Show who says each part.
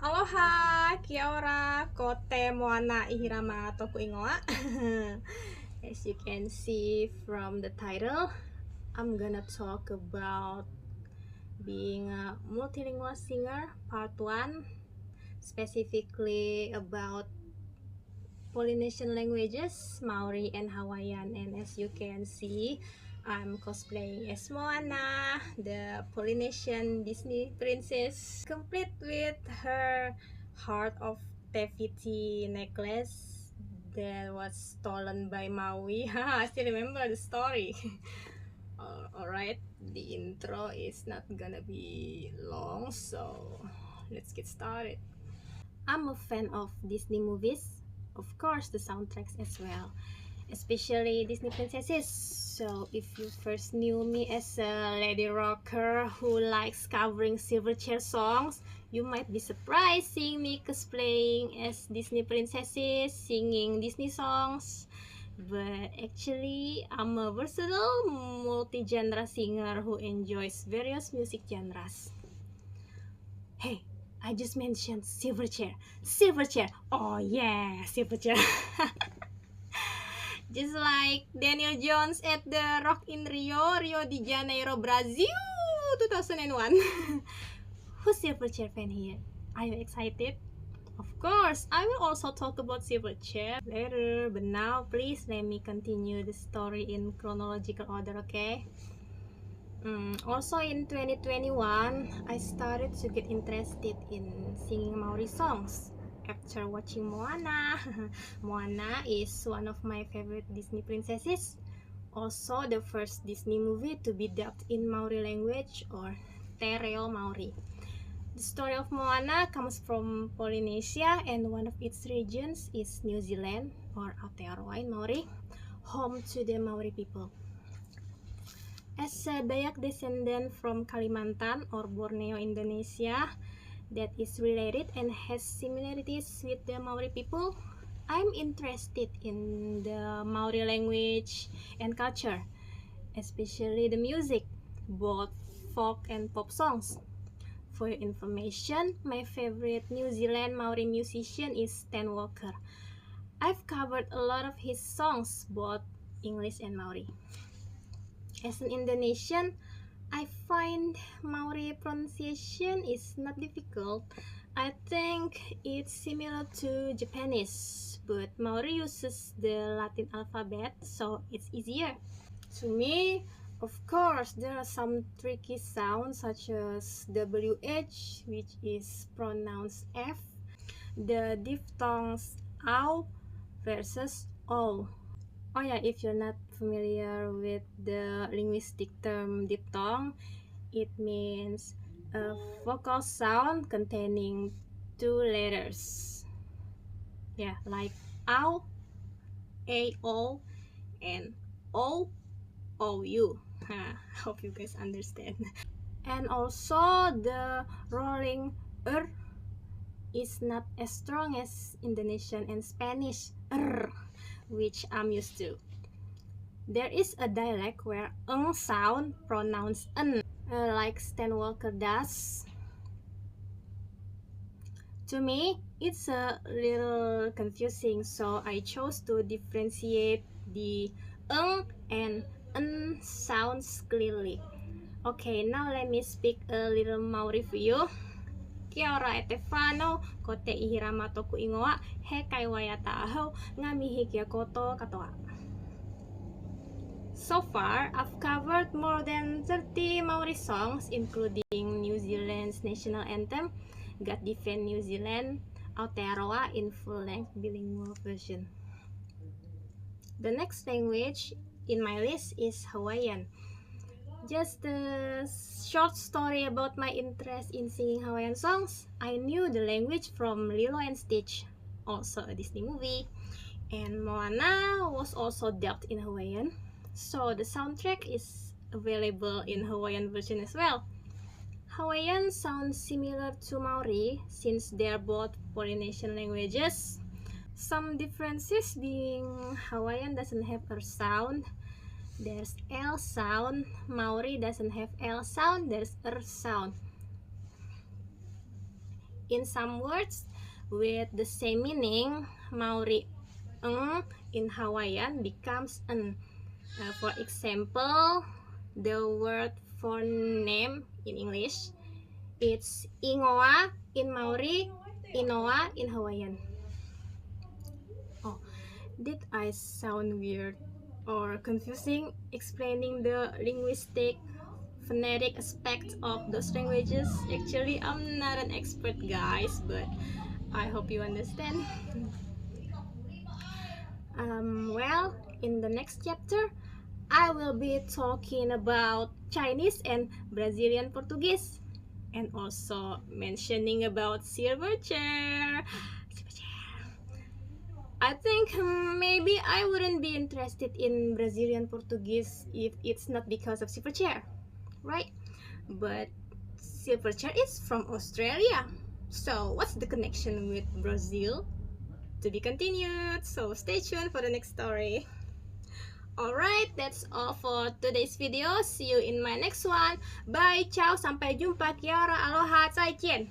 Speaker 1: Aloha, kia ora, kote moana ihirama toku ingoa. As you can see from the title, I'm gonna talk about being a multilingual singer, part 1, specifically about Polynesian languages, Maori and Hawaiian. And as you can see, I'm cosplaying as Moana, the Polynesian Disney princess, complete with her Heart of Tefiti necklace that was stolen by Maui. I still remember the story. Alright, the intro is not gonna be long, so let's get started. I'm a fan of Disney movies, of course the soundtracks as well, especially Disney princesses. So if you first knew me as a lady rocker who likes covering Silverchair songs, you might be surprised seeing me cosplaying as Disney princesses, singing Disney songs. But actually, I'm a versatile multi-genre singer who enjoys various music genres. Hey, I just mentioned Silverchair. Silverchair. Oh yeah, Silverchair. Just like Daniel Jones at the Rock in Rio de Janeiro, Brazil, 2001. Who's Silverchair fan here? Are you excited? Of course, I will also talk about Silverchair later, but now please let me continue the story in chronological order, okay? Also in 2021, I started to get interested in singing Maori songs after watching Moana. Moana is one of my favorite Disney princesses. Also the first Disney movie to be dubbed in Maori language or Te Reo Maori. The story of Moana comes from Polynesia and one of its regions is New Zealand or Aotearoa in Maori, home to the Maori people. As a Dayak descendant from Kalimantan or Borneo, Indonesia, that is related and has similarities with the Maori people, I'm interested in the Maori language and culture, especially the music, both folk and pop songs. For your information, my favorite New Zealand Maori musician is Stan Walker. I've covered a lot of his songs, both English and Maori. As an Indonesian, I find Maori pronunciation is not difficult. I think it's similar to Japanese, but Maori uses the Latin alphabet, so it's easier. To me, of course, there are some tricky sounds such as WH, which is pronounced F, the diphthongs OW versus O. Oh yeah, if you're not familiar with the linguistic term diphthong, it means a vocal sound containing two letters. Yeah, like ow, AO, and OOU. Hope you guys understand. And also the rolling is not as strong as Indonesian and Spanish which I'm used to. There is a dialect where sound pronounced like Stan Walker does. To me, it's a little confusing, so I chose to differentiate the and sounds clearly. Okay, now let me speak a little Maori for you. Kia ora e te whānau, ko te ihirama toku ingoa, he kai waiata ahau, ngā mihi kia koto katoa. So far, I've covered more than 30 Maori songs, including New Zealand's national anthem, God Defend New Zealand, Aotearoa in full-length bilingual version. The next language in my list is Hawaiian. Just a short story about my interest in singing Hawaiian songs. I knew the language from Lilo and Stitch, also a Disney movie, and Moana was also dubbed in Hawaiian. So the soundtrack is available in Hawaiian version as well. Hawaiian sounds similar to Maori since they are both Polynesian languages. Some differences being Hawaiian doesn't have a sound, there's L sound. Maori doesn't have L sound, there's R sound. in some words with the same meaning. Maori in Hawaiian becomes an. For example, the word for name in English, it's Ingoa in Maori, Inoa in Hawaiian. Oh, did I sound weird or confusing explaining the linguistic phonetic aspect of those languages? Actually, I'm not an expert, guys, but I hope you understand. Well, in the next chapter, I will be talking about Chinese and Brazilian Portuguese, and also mentioning about silver chair. I think maybe I wouldn't be interested in Brazilian Portuguese if it's not because of silver chair, right? But silver chair is from Australia, so what's the connection with Brazil? To be continued, so stay tuned for the next story. Alright, that's all for today's video. See you in my next one. Bye, ciao, sampai jumpa, kia ora, aloha, zaijian.